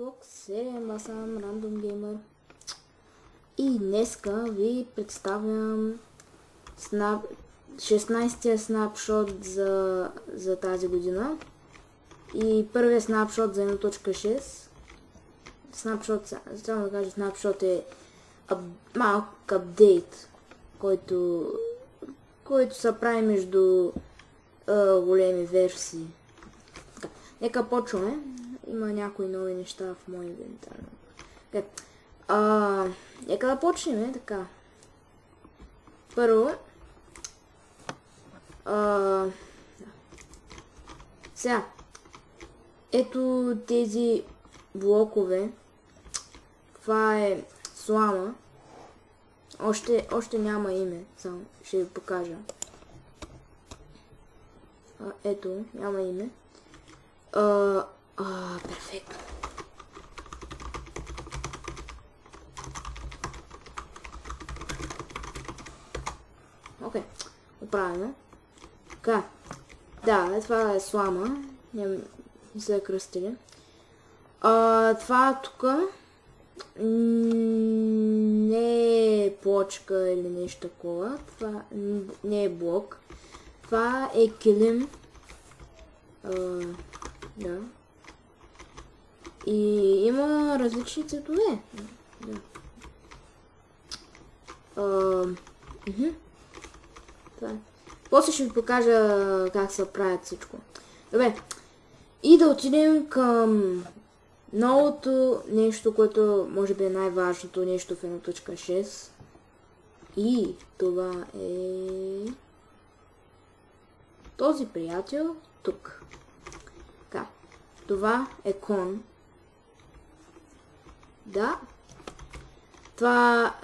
Roblox, серия аз съм Random Gamer и днеска ви представям 16-тия снапшот за тази година и първият снапшот за 1.6. Снапшот, само да кажа, снапшот е малък апдейт, който се прави между големи версии. Така, нека почваме. Има някои нови неща в моя инвентар. Нека да почнем, така. Първо. Сега. Ето тези блокове. Това е слама. Още няма име. Само ще ви покажа. Ето, няма име. Перфектно. Окей, оправено. Така. Да, това е слама. Не се е кръстили. Това тук не е плочка или нещо такова. Това не е блок. Това е килим. Да. И има различни цветове. Да. Това. После ще ви покажа как се правят всичко. Добре. И да отидем към новото нещо, което може би е най-важното нещо в 1.6. И това е този приятел тук. Така. Това е кон. Да. Това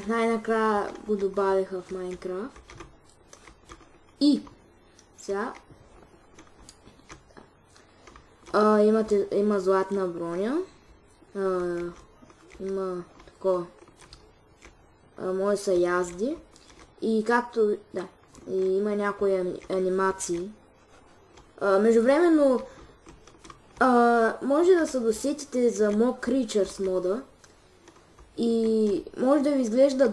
най-накрая го добавиха в Майнкрафт. И сега има златна броня. Има такова. Може са язди. И както да. И има някои анимации. Междувременно може да се досетите за Mock Creatures мода. И може да ви изглежда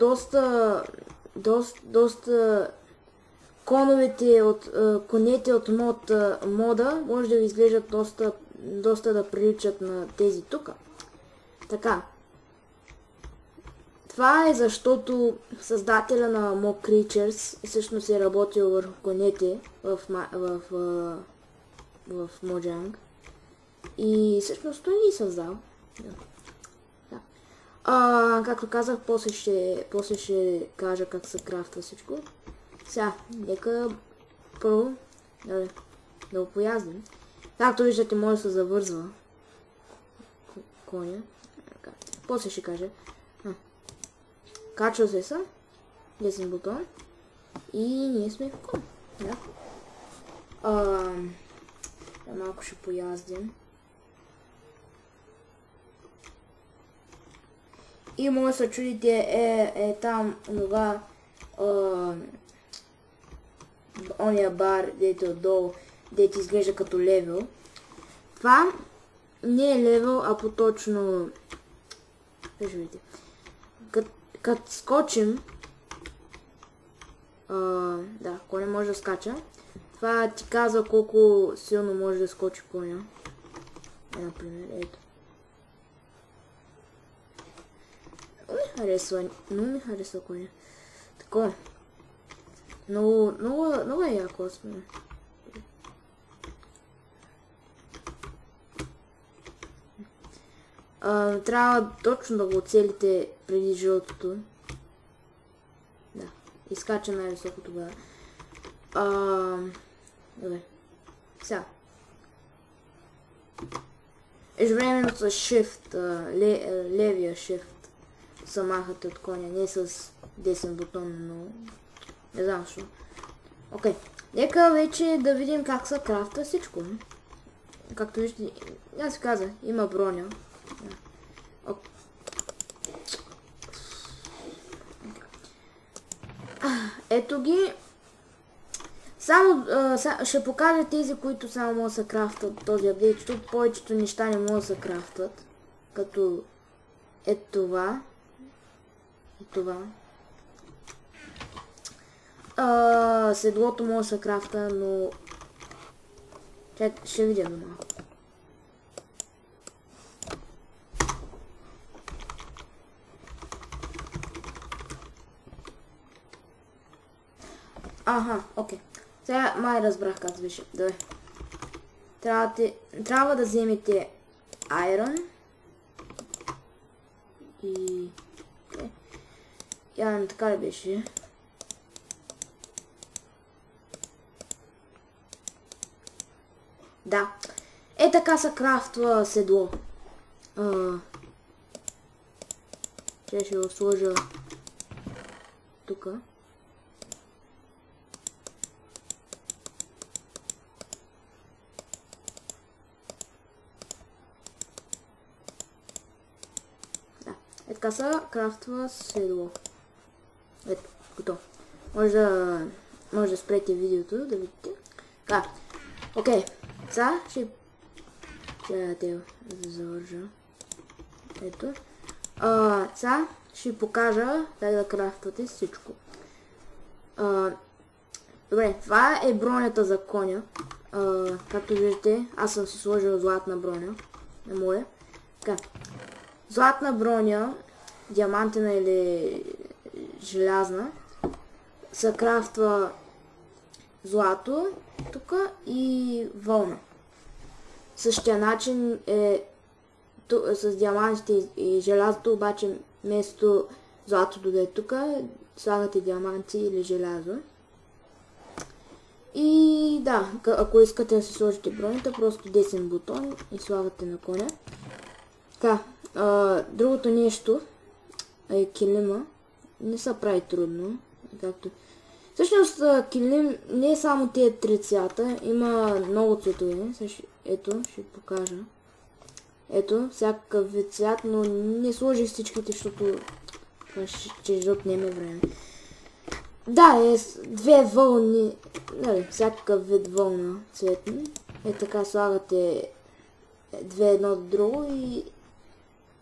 доста конете от мода може да ви изглеждат доста да приличат на тези тук. Така. Това е защото създателя на Mock Creatures всъщност е работил върху конете в Mojang. И всъщност той ни създал. Както казах, после ще кажа как се крафтва всичко. Сега, нека първо да го пояздим. Както виждате, може да се завързва коня. После ще кажа. Качва се са. Десен бутон. И ние сме в кон. Да. Малко ще пояздим. И може да се чудите там онова ония бар, дето отдолу, дето изглежда като левел. Това не е левел, а по-точно виждате. Като скочим да, коня може да скача. Това ти казва колко силно може да скочи коня. Например, ето. Много ми харесва коня. Такова. Много е яко сме. Трябва точно да го оцелите преди жълтото. Да. Изкача най-високо тогава. Добре. Сега. Междувременно с Shift, левия Shift се махате от коня, не с десен бутон, но не знам защо. Окей. Нека вече да видим как се крафта всичко. Както виждате, аз ви казах, има броня. Ето ги. Само ще покажа тези, които само могат да се крафтат този апдейт, защото повечето неща не могат да се крафтат. Като е това и това. Седлото може да се крафта, но ще видя до малко. Аха, окей. Сега май разбрах как беше. Добре. Трябва да вземете Iron. И... Явно така ли беше? Да. Е така се крафтва седло. Ще го сложа тука. Е така се крафтва седло. Ето, готово. Може да спрете видеото, да видите. Така, окей. Сега ще те завържа. Ето. Сега ще покажа как да крафтвате всичко. Добре, това е бронята за коня. Както виждате, аз съм си сложил златна броня. Не моя. Така. Златна броня, диамантина или желязна, се крафтва злато тук и вълна. Същия начин е с диамантите и желязото, обаче вместо златото да е тук, слагате диаманти или желязо. И да, ако искате да си сложите бронята, просто десен бутон и слагате на коня. Така, другото нещо е килима. Не се прави трудно. Както... Всъщност килим не е само тези три цвята, има много цветове. Ето, ще покажа. Ето, всякакъв вид цвят, но не сложих всичките, защото ще отнеме време. Да, е две вълни, нали, всякакъв вид вълна цветни. Е така слагате две едно до друго и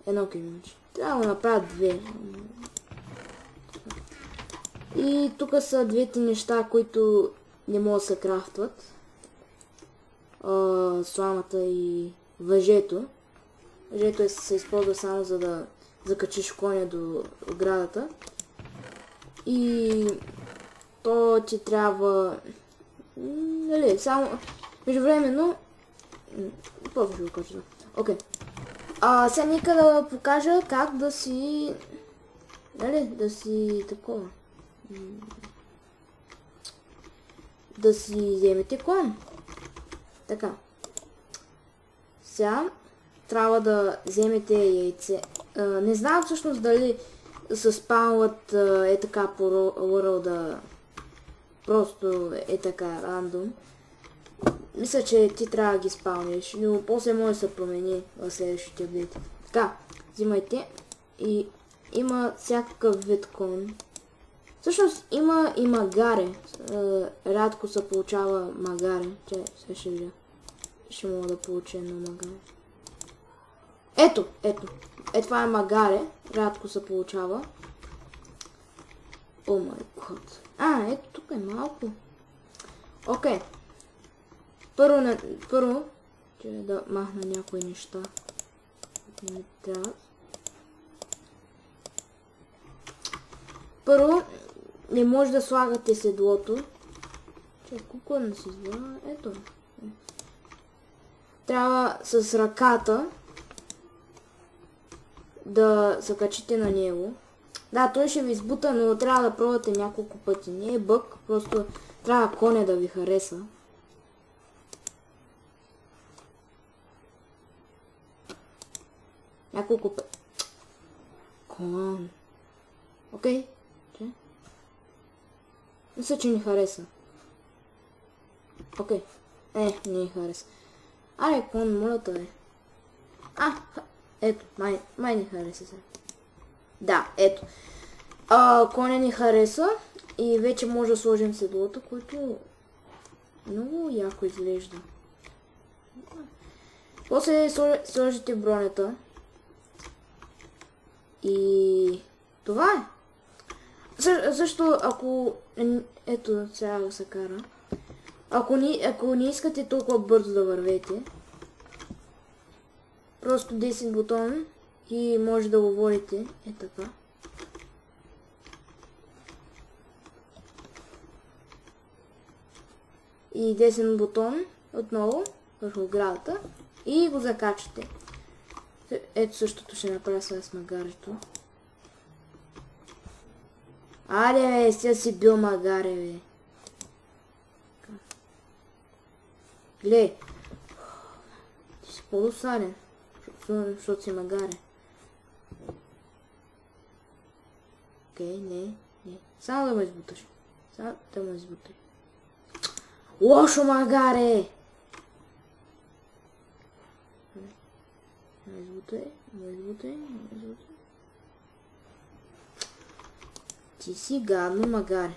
едно килимче. Трябва да направя две. И тук са двете неща, които не могат да се крафтват. Сламата и въжето. Въжето се използва само за да закачиш коня до оградата. И то ти трябва... Нали, само... Междувременно... После ще го кажа. Окей. Сега нека да покажа как да си... Нали, да си такова. Да си вземете кон. Така. Сега трябва да вземете яйце. Не знам всъщност дали се спаунват е така по World, просто е така рандом. Мисля, че ти трябва да ги спауниш, но после може да се промени в следващите апдейти. Така, взимайте и има всякакъв вид кон. Всъщност има и магаре. Рядко се получава магаре. Сега ще видя. Ще мога да получа едно магаре. Ето. Това е магаре. Рядко се получава. О май гот. Ето тук е малко. Окей. Първо, че да махна някои неща. Не трябва. Първо, не може да слагате седлото. Колко да се извива? Ето. Трябва с ръката да се качите на него. Да, той ще ви избута, но трябва да пробвате няколко пъти. Не е бък, просто трябва коня да ви хареса. Няколко пъти. Кон. Окей. Мисля, че ни хареса. Окей. Не ни хареса. Аре, кон, моля те. Ето, май ни хареса сега. Да, ето. Коня ни хареса и вече може да сложим седлото, което Много яко изглежда. После сложите бронята. И това е. Също ако... Ето, сега да се кара. Ако не искате толкова бързо да вървете, просто 10 бутон и може да го водите. Е така. И 10 бутон отново върху градата и го закачате. Ето същото ще направя с магарето. Аре бе, сега си бил магаре бе. Глей. Ти си по-досаден, защото си магаре. Окей, не. Само да ме избуташ. Лошо магаре! Не избутай. Ти си гадно магаре.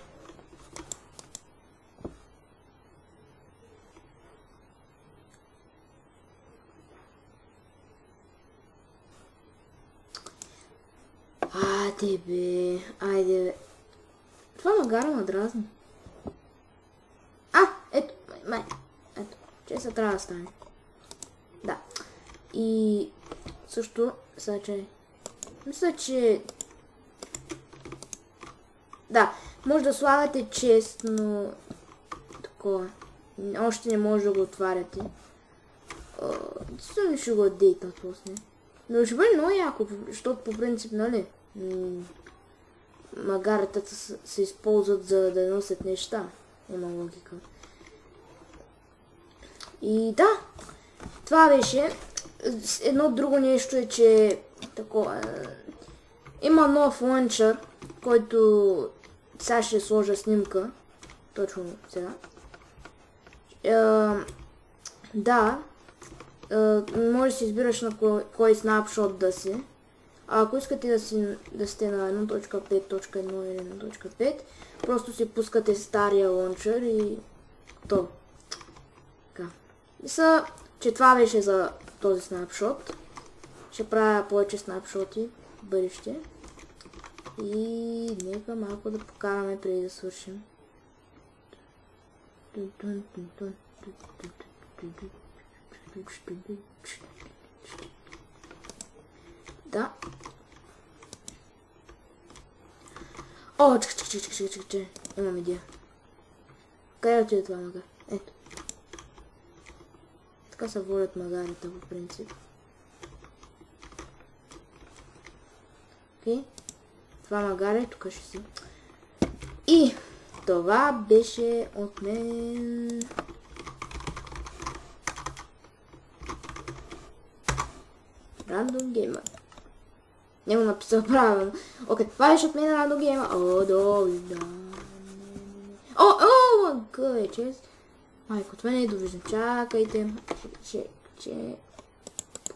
Айде бе. Това магара ме дразни. Ето, че се трябва да стане. Да. И също, мисля, че... Да, може да слагате чест, но... Такова. Още не може да го отваряте. Действително ще го апдейтнат после. Но ще бъде много яко, защото по принцип, нали... Магаретата се използват за да носят неща. Има логика. И да, това беше. Едно друго нещо е, че такова, има нов лънчър, който сега ще сложа снимка. Точно сега. Да, може да си избираш на кой снапшот да си. А ако искате да сте на 1.5.1 или 1.5, просто си пускате стария лънчър и то. Така. Мисля, че това беше за този снапшот. Ще правя повече снапшоти в бъдеще. И нека малко да покараме преди да свършим. Да. О, чакай. Имам идея. Къде отиде това магар? Ето. Така се водят магарите по принцип. Окей. Това магаре, тук ще си. И това беше от мен. Random Gamer. Не го написал правилно. Окей, това беше от мен Random Gamer. Къде вече? Майко, от мен е довиждам. Чакайте. Че...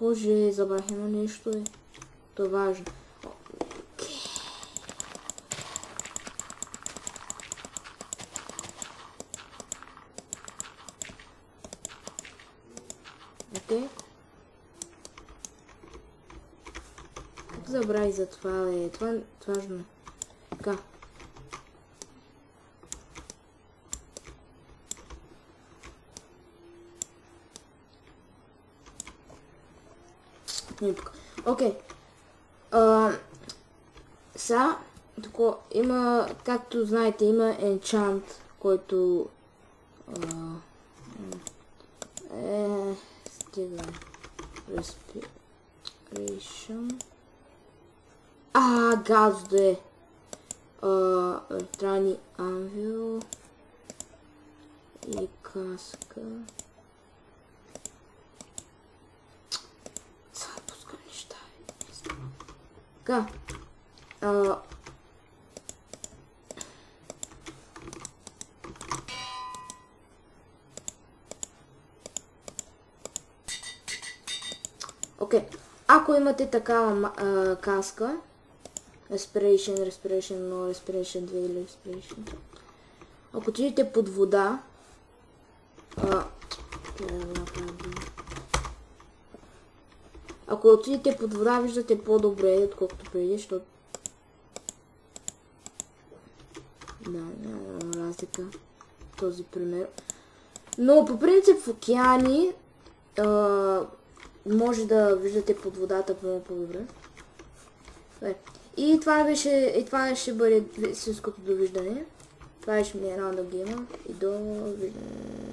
Боже, забрах едно нещо е. То е важно. Окей. Забравих за това, е. Това е важно. Така. Окей. Сега, тако, има, както знаете, има enchant, който стига. Respiration. Газде. Електрони анвил. И каска. Сега пускам неща. Така. Окей. Ако имате такава каска, Respiration 1, Respiration 2 или Respiration 3. Ако отидете под вода Ако отидете под вода, виждате по-добре, отколкото преди, защото... Да, няма разлика. Този пример. Но по принцип в океани може да виждате под водата много по-добре. И това ще бъде истинското довиждане. Това ще ми е Random Gamer и до виждане.